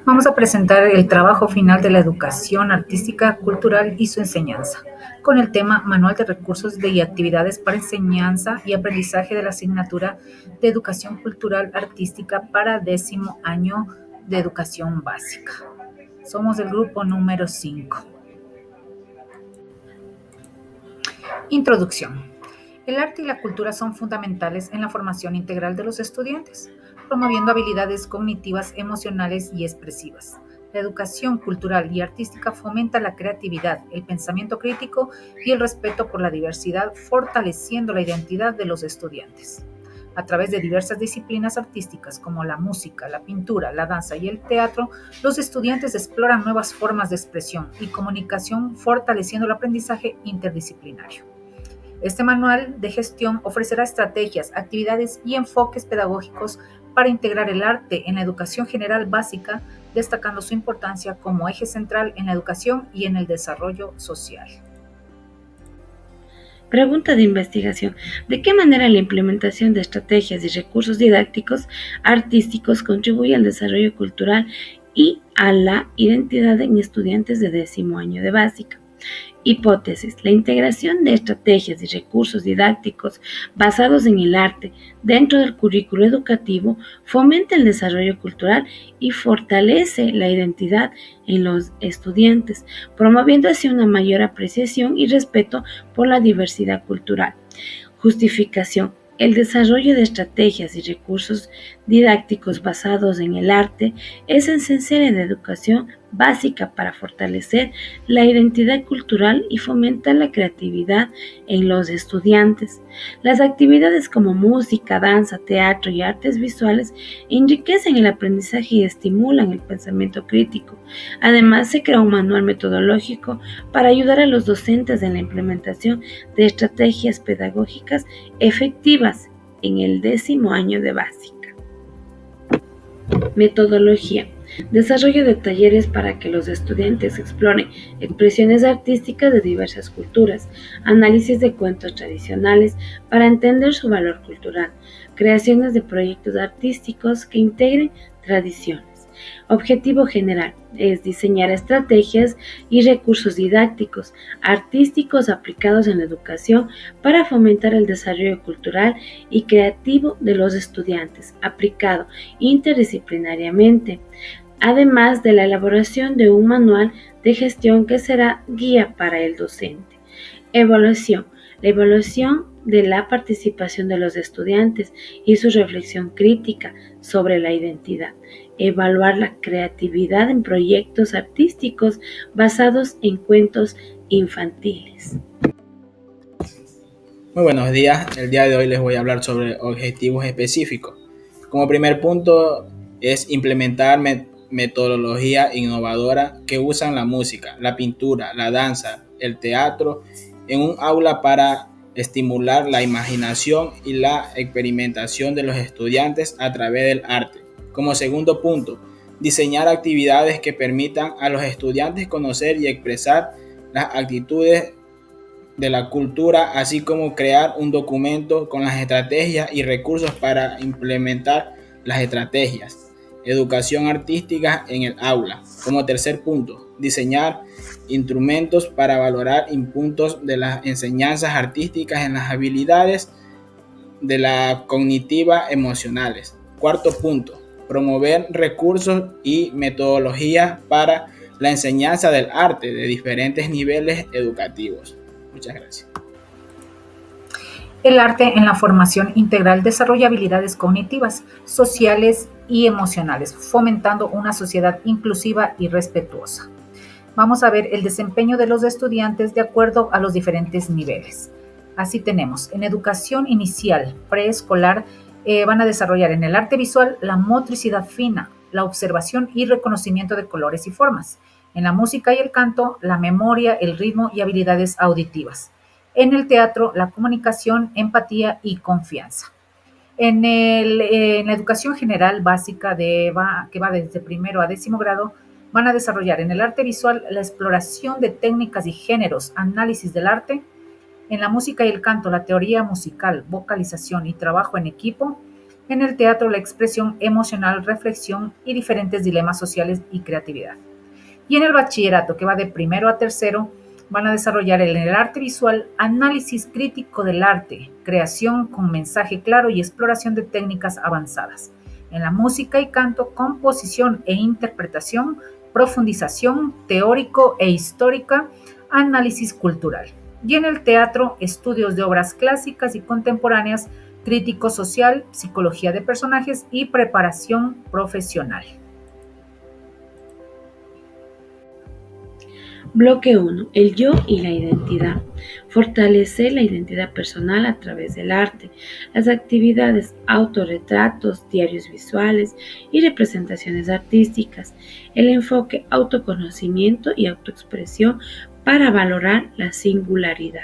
Vamos a presentar el trabajo final de la educación artística, cultural y su enseñanza, con el tema Manual de Recursos y Actividades para Enseñanza y Aprendizaje de la asignatura de Educación Cultural Artística para 10º año de Educación Básica. Somos del grupo número 5. Introducción. El arte y la cultura son fundamentales en la formación integral de los estudiantes, promoviendo habilidades cognitivas, emocionales y expresivas. La educación cultural y artística fomenta la creatividad, el pensamiento crítico y el respeto por la diversidad, fortaleciendo la identidad de los estudiantes. A través de diversas disciplinas artísticas como la música, la pintura, la danza y el teatro, los estudiantes exploran nuevas formas de expresión y comunicación, fortaleciendo el aprendizaje interdisciplinario. Este manual de gestión ofrecerá estrategias, actividades y enfoques pedagógicos para integrar el arte en la educación general básica, destacando su importancia como eje central en la educación y en el desarrollo social. Pregunta de investigación. ¿De qué manera la implementación de estrategias y recursos didácticos artísticos contribuye al desarrollo cultural y a la identidad en estudiantes de 10º año de básica? Hipótesis. La integración de estrategias y recursos didácticos basados en el arte dentro del currículo educativo fomenta el desarrollo cultural y fortalece la identidad en los estudiantes, promoviendo así una mayor apreciación y respeto por la diversidad cultural. Justificación. El desarrollo de estrategias y recursos didácticos basados en el arte es esencial en la educación básica para fortalecer la identidad cultural y fomentar la creatividad en los estudiantes. Las actividades como música, danza, teatro y artes visuales enriquecen el aprendizaje y estimulan el pensamiento crítico. Además, se crea un manual metodológico para ayudar a los docentes en la implementación de estrategias pedagógicas efectivas en el 10º año de básica. Metodología. Desarrollo de talleres para que los estudiantes exploren expresiones artísticas de diversas culturas, análisis de cuentos tradicionales para entender su valor cultural, creaciones de proyectos artísticos que integren tradiciones. Objetivo general es diseñar estrategias y recursos didácticos, artísticos aplicados en la educación para fomentar el desarrollo cultural y creativo de los estudiantes, aplicado interdisciplinariamente, además de la elaboración de un manual de gestión que será guía para el docente. Evaluación. La evaluación de la participación de los estudiantes y su reflexión crítica sobre la identidad. Evaluar la creatividad en proyectos artísticos basados en cuentos infantiles. Muy buenos días, el día de hoy les voy a hablar sobre objetivos específicos. Como primer punto es implementar metodología innovadora que usan la música, la pintura, la danza, el teatro en un aula para estimular la imaginación y la experimentación de los estudiantes a través del arte. Como segundo punto, diseñar actividades que permitan a los estudiantes conocer y expresar las actitudes de la cultura, así como crear un documento con las estrategias y recursos para implementar las estrategias. Educación artística en el aula. Como tercer punto, diseñar instrumentos para valorar puntos de las enseñanzas artísticas en las habilidades de la cognitiva emocionales. Cuarto punto, promover recursos y metodologías para la enseñanza del arte de diferentes niveles educativos. Muchas gracias. El arte en la formación integral desarrolla habilidades cognitivas, sociales y emocionales, fomentando una sociedad inclusiva y respetuosa. Vamos a ver el desempeño de los estudiantes de acuerdo a los diferentes niveles. Así tenemos, en educación inicial, preescolar, van a desarrollar en el arte visual la motricidad fina, la observación y reconocimiento de colores y formas. En la música y el canto, la memoria, el ritmo y habilidades auditivas. En el teatro, la comunicación, empatía y confianza. En la educación general básica que va desde primero a 10º grado, van a desarrollar en el arte visual la exploración de técnicas y géneros, análisis del arte. En la música y el canto, la teoría musical, vocalización y trabajo en equipo. En el teatro, la expresión emocional, reflexión y diferentes dilemas sociales y creatividad. Y en el bachillerato, que va de primero a tercero, van a desarrollar en el arte visual análisis crítico del arte, creación con mensaje claro y exploración de técnicas avanzadas. En la música y canto, composición e interpretación, profundización teórico e histórica, análisis cultural. Y en el teatro, estudios de obras clásicas y contemporáneas, crítico social, psicología de personajes y preparación profesional. Bloque 1. El yo y la identidad. Fortalecer la identidad personal a través del arte. Las actividades, autorretratos, diarios visuales y representaciones artísticas. El enfoque, autoconocimiento y autoexpresión para valorar la singularidad.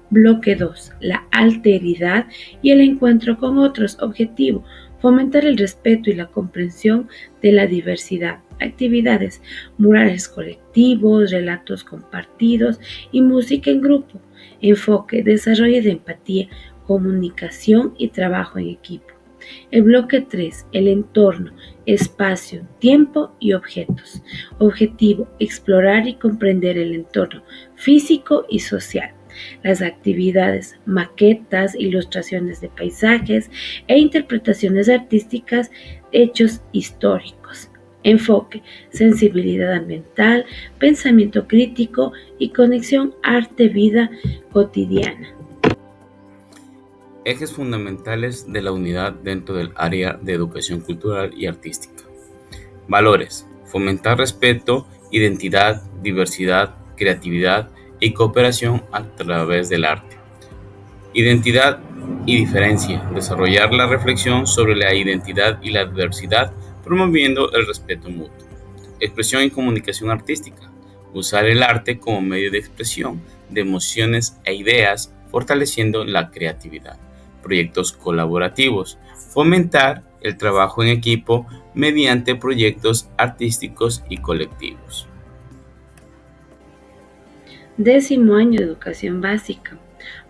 Bloque 2. La alteridad y el encuentro con otros. Objetivo, fomentar el respeto y la comprensión de la diversidad. Actividades, murales colectivos, relatos compartidos y música en grupo. Enfoque, desarrollo de empatía, comunicación y trabajo en equipo. El bloque 3, el entorno, espacio, tiempo y objetos. Objetivo, explorar y comprender el entorno físico y social. Las actividades, maquetas, ilustraciones de paisajes e interpretaciones artísticas, hechos históricos. Enfoque, sensibilidad ambiental, pensamiento crítico y conexión arte-vida cotidiana. Ejes fundamentales de la unidad dentro del área de educación cultural y artística. Valores: fomentar respeto, identidad, diversidad, creatividad y cooperación a través del arte. Identidad y diferencia: desarrollar la reflexión sobre la identidad y la diversidad, promoviendo el respeto mutuo. Expresión y comunicación artística: usar el arte como medio de expresión de emociones e ideas, fortaleciendo la creatividad. Proyectos colaborativos: fomentar el trabajo en equipo mediante proyectos artísticos y colectivos. 10º año de educación básica.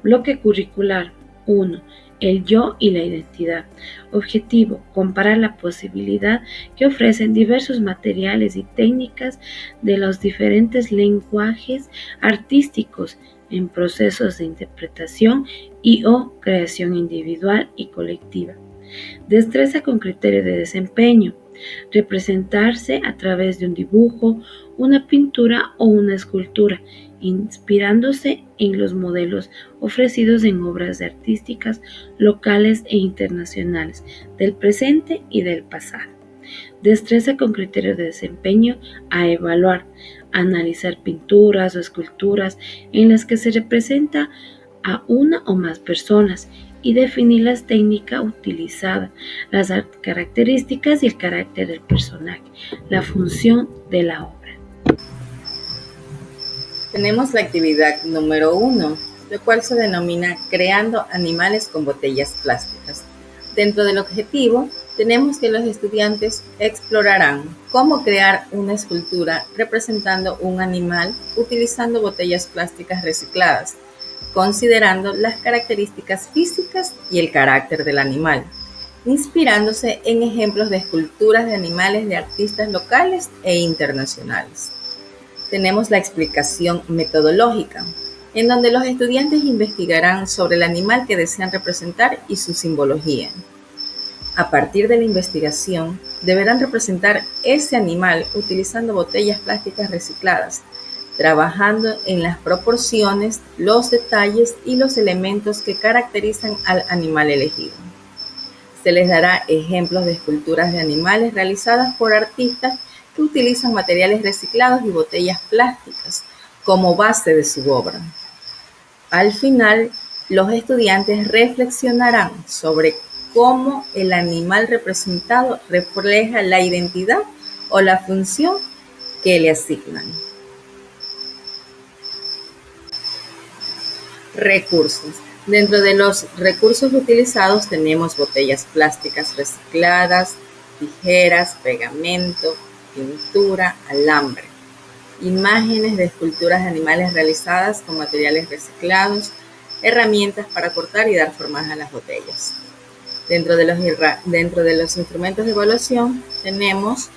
Bloque curricular 1. El yo y la identidad. Objetivo, comparar la posibilidad que ofrecen diversos materiales y técnicas de los diferentes lenguajes artísticos en procesos de interpretación y o creación individual y colectiva. Destreza con criterio de desempeño. Representarse a través de un dibujo, una pintura o una escultura, inspirándose en los modelos ofrecidos en obras artísticas locales e internacionales del presente y del pasado. Destreza con criterio de desempeño a evaluar, analizar pinturas o esculturas en las que se representa a una o más personas y definir las técnicas utilizadas, las características y el carácter del personaje, la función de la obra. Tenemos la actividad número 1, la cual se denomina Creando animales con botellas plásticas. Dentro del objetivo, tenemos que los estudiantes explorarán cómo crear una escultura representando un animal utilizando botellas plásticas recicladas, considerando las características físicas y el carácter del animal, inspirándose en ejemplos de esculturas de animales de artistas locales e internacionales. Tenemos la explicación metodológica, en donde los estudiantes investigarán sobre el animal que desean representar y su simbología. A partir de la investigación, deberán representar ese animal utilizando botellas plásticas recicladas, trabajando en las proporciones, los detalles y los elementos que caracterizan al animal elegido. Se les dará ejemplos de esculturas de animales realizadas por artistas que utilizan materiales reciclados y botellas plásticas como base de su obra. Al final, los estudiantes reflexionarán sobre cómo el animal representado refleja la identidad o la función que le asignan. Recursos. Dentro de los recursos utilizados tenemos botellas plásticas recicladas, tijeras, pegamento, pintura, alambre, imágenes de esculturas de animales realizadas con materiales reciclados, herramientas para cortar y dar formas a las botellas. Dentro de los instrumentos de evaluación tenemos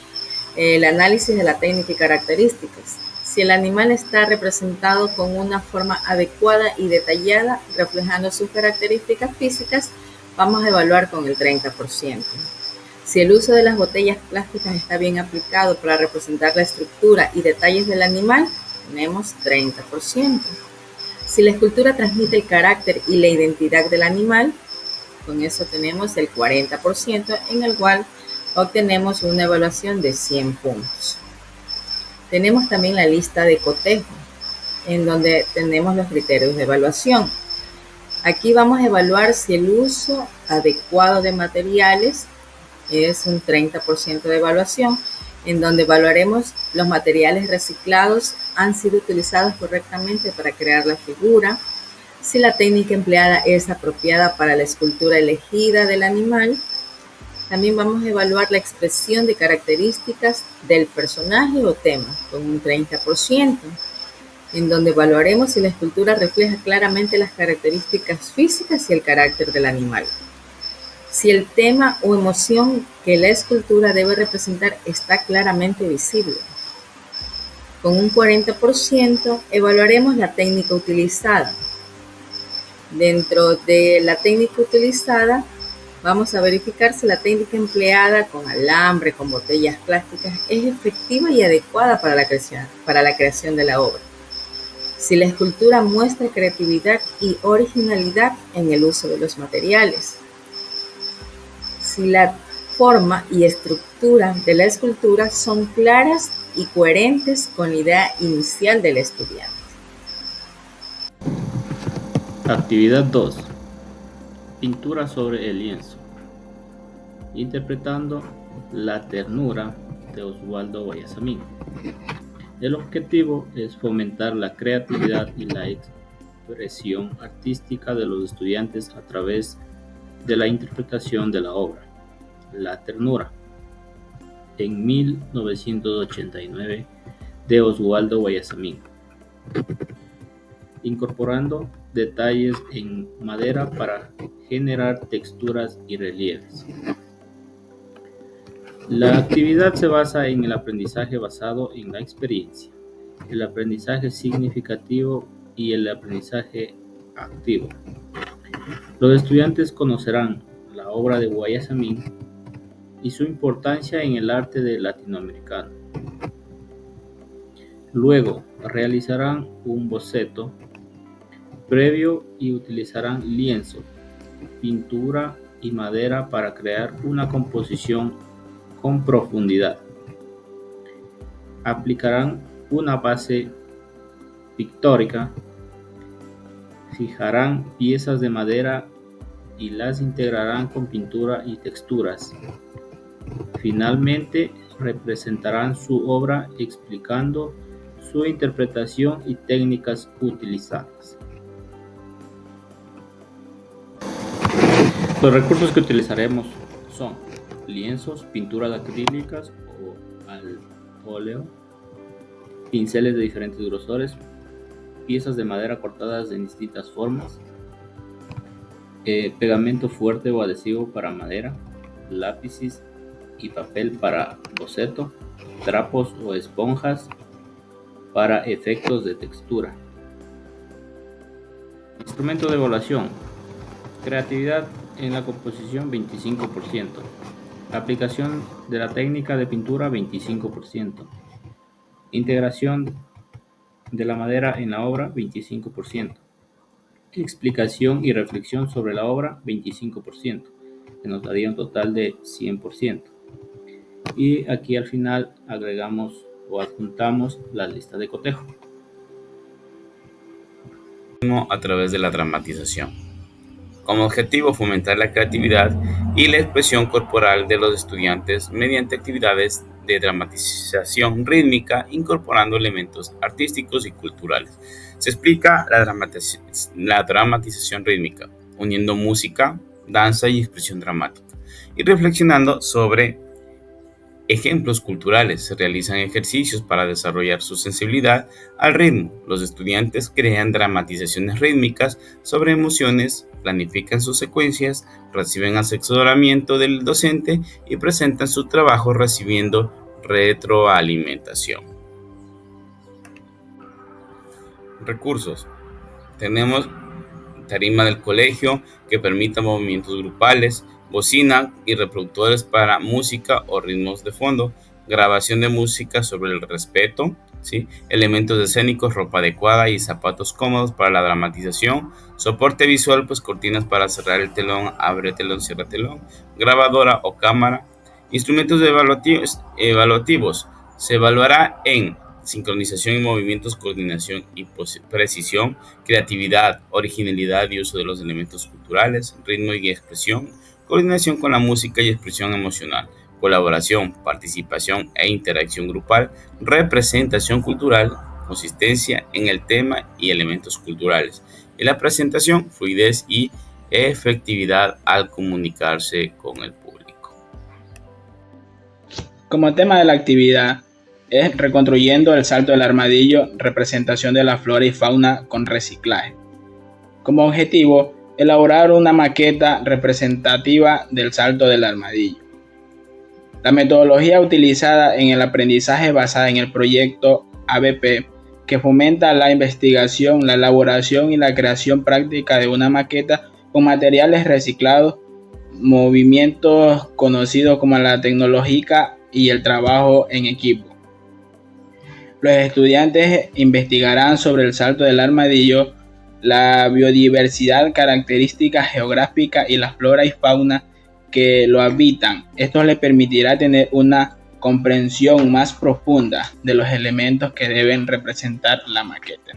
el análisis de la técnica y características. Si el animal está representado con una forma adecuada y detallada, reflejando sus características físicas, vamos a evaluar con el 30%. Si el uso de las botellas plásticas está bien aplicado para representar la estructura y detalles del animal, tenemos 30%. Si la escultura transmite el carácter y la identidad del animal, con eso tenemos el 40%, en el cual obtenemos una evaluación de 100 puntos. Tenemos también la lista de cotejo, en donde tenemos los criterios de evaluación. Aquí vamos a evaluar si el uso adecuado de materiales es un 30% de evaluación, en donde evaluaremos los materiales reciclados han sido utilizados correctamente para crear la figura, si la técnica empleada es apropiada para la escultura elegida del animal. También vamos a evaluar la expresión de características del personaje o tema, con un 30%, en donde evaluaremos si la escultura refleja claramente las características físicas y el carácter del animal. Si el tema o emoción que la escultura debe representar está claramente visible. Con un 40% evaluaremos la técnica utilizada. Dentro de la técnica utilizada, vamos a verificar si la técnica empleada con alambre, con botellas plásticas, es efectiva y adecuada para la creación de la obra. Si la escultura muestra creatividad y originalidad en el uso de los materiales. Si la forma y estructura de la escultura son claras y coherentes con la idea inicial del estudiante. Actividad 2. Pintura sobre el lienzo. Interpretando La ternura de Oswaldo Guayasamín. El objetivo es fomentar la creatividad y la expresión artística de los estudiantes a través de la interpretación de la obra La ternura, en 1989, de Oswaldo Guayasamín, incorporando detalles en madera para generar texturas y relieves. La actividad se basa en el aprendizaje basado en la experiencia, el aprendizaje significativo y el aprendizaje activo. Los estudiantes conocerán la obra de Guayasamín y su importancia en el arte latinoamericano. Luego realizarán un boceto previo y utilizarán lienzo, pintura y madera para crear una composición con profundidad. Aplicarán una base pictórica, fijarán piezas de madera y las integrarán con pintura y texturas. Finalmente, representarán su obra explicando su interpretación y técnicas utilizadas. Los recursos que utilizaremos son lienzos, pinturas acrílicas o al óleo, pinceles de diferentes grosores, piezas de madera cortadas en distintas formas, pegamento fuerte o adhesivo para madera, lápices y papel para boceto, trapos o esponjas para efectos de textura. Instrumento de evaluación: creatividad en la composición 25%, aplicación de la técnica de pintura 25%, integración de la madera en la obra 25%, explicación y reflexión sobre la obra 25%, que nos daría un total de 100%. Y aquí al final agregamos o adjuntamos la lista de cotejo. A través de la dramatización. Como objetivo, fomentar la creatividad y la expresión corporal de los estudiantes mediante actividades de dramatización rítmica, incorporando elementos artísticos y culturales. Se explica la dramatización rítmica, uniendo música, danza y expresión dramática, y reflexionando sobre ejemplos culturales. Se realizan ejercicios para desarrollar su sensibilidad al ritmo. Los estudiantes crean dramatizaciones rítmicas sobre emociones planifican sus secuencias, reciben asesoramiento del docente y presentan su trabajo recibiendo retroalimentación. Recursos. Tenemos tarima del colegio que permita movimientos grupales, bocina y reproductores para música o ritmos de fondo, grabación de música sobre el respeto, ¿sí? Elementos escénicos, ropa adecuada y zapatos cómodos para la dramatización, soporte visual, pues cortinas para cerrar el telón, abre telón, cierra telón, grabadora o cámara, instrumentos evaluativos. Se evaluará en sincronización y movimientos, coordinación y precisión, creatividad, originalidad y uso de los elementos culturales, ritmo y expresión, coordinación con la música y expresión emocional, colaboración, participación e interacción grupal, representación cultural, consistencia en el tema y elementos culturales, y la presentación, fluidez y efectividad al comunicarse con el público. Como tema de la actividad es reconstruyendo el Salto del Armadillo, representación de la flora y fauna con reciclaje. Como objetivo, elaborar una maqueta representativa del Salto del Armadillo. La metodología utilizada en el aprendizaje basada en el proyecto ABP, que fomenta la investigación, la elaboración y la creación práctica de una maqueta con materiales reciclados, movimientos conocidos como la tecnológica y el trabajo en equipo. Los estudiantes investigarán sobre el Salto del Armadillo, la biodiversidad, características geográficas y la flora y fauna que lo habitan. Esto les permitirá tener una comprensión más profunda de los elementos que deben representar la maqueta.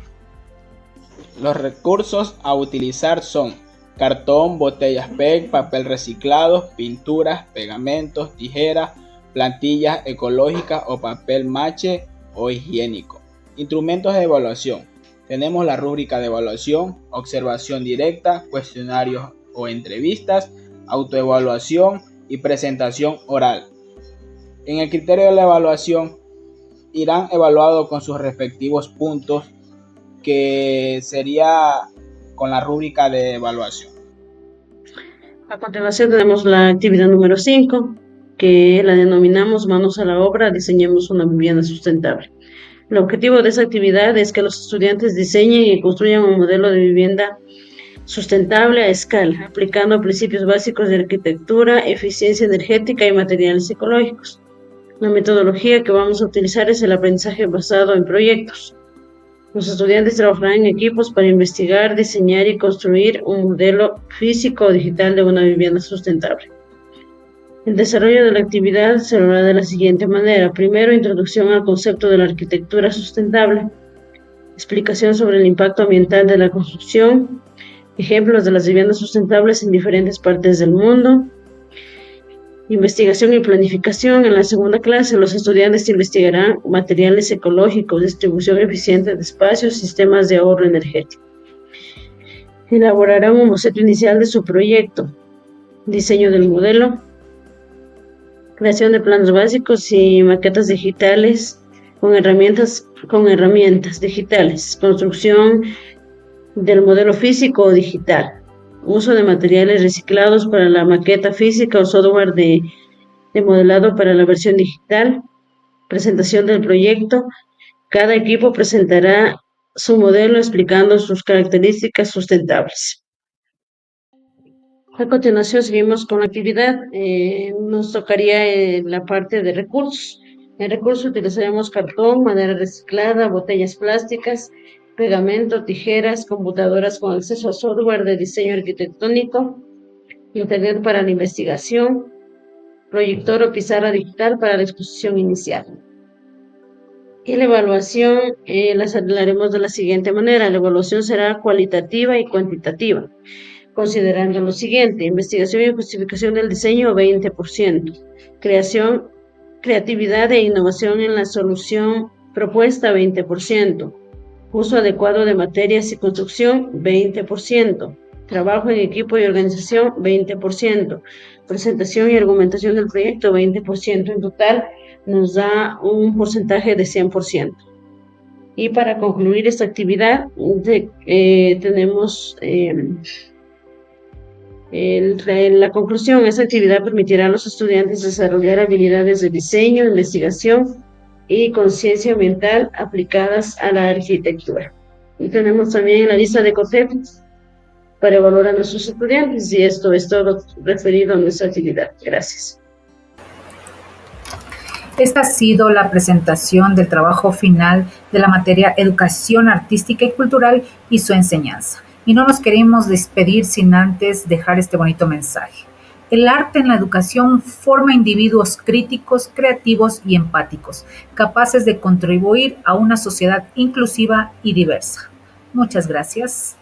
Los recursos a utilizar son cartón, botellas PET, papel reciclado, pinturas, pegamentos, tijeras, plantillas ecológicas o papel mache o higiénico. Instrumentos de evaluación. Tenemos la rúbrica de evaluación, observación directa, cuestionarios o entrevistas, autoevaluación y presentación oral. En el criterio de la evaluación irán evaluados con sus respectivos puntos, que sería con la rúbrica de evaluación. A continuación tenemos la actividad número 5, que la denominamos Manos a la obra, diseñemos una vivienda sustentable. El objetivo de esa actividad es que los estudiantes diseñen y construyan un modelo de vivienda sustentable a escala, aplicando principios básicos de arquitectura, eficiencia energética y materiales ecológicos. La metodología que vamos a utilizar es el aprendizaje basado en proyectos. Los estudiantes trabajarán en equipos para investigar, diseñar y construir un modelo físico o digital de una vivienda sustentable. El desarrollo de la actividad se hará de la siguiente manera. Primero, introducción al concepto de la arquitectura sustentable, explicación sobre el impacto ambiental de la construcción, ejemplos de las viviendas sustentables en diferentes partes del mundo, investigación y planificación. En la segunda clase, los estudiantes investigarán materiales ecológicos, distribución eficiente de espacios, sistemas de ahorro energético. Elaborarán un boceto inicial de su proyecto, diseño del modelo, creación de planos básicos y maquetas digitales con herramientas digitales, construcción del modelo físico o digital, uso de materiales reciclados para la maqueta física o software de modelado para la versión digital, presentación del proyecto. Cada equipo presentará su modelo explicando sus características sustentables. A continuación seguimos con la actividad. Nos tocaría la parte de recursos. En recursos utilizaremos cartón, madera reciclada, botellas plásticas, pegamento, tijeras, computadoras con acceso a software de diseño arquitectónico, internet para la investigación, proyector o pizarra digital para la exposición inicial. Y la evaluación la haremos de la siguiente manera. La evaluación será cualitativa y cuantitativa, considerando lo siguiente: investigación y justificación del diseño 20%, creatividad e innovación en la solución propuesta 20%, uso adecuado de materias y construcción 20%, trabajo en equipo y organización 20%, presentación y argumentación del proyecto 20%. En total nos da un porcentaje de 100%. Y para concluir esta actividad tenemos En la conclusión, esta actividad permitirá a los estudiantes desarrollar habilidades de diseño, investigación y conciencia ambiental aplicadas a la arquitectura. Y tenemos también la lista de conceptos para evaluar a nuestros estudiantes, y esto es todo referido a nuestra actividad. Gracias. Esta ha sido la presentación del trabajo final de la materia Educación Artística y Cultural y su enseñanza. Y no nos queremos despedir sin antes dejar este bonito mensaje. El arte en la educación forma individuos críticos, creativos y empáticos, capaces de contribuir a una sociedad inclusiva y diversa. Muchas gracias.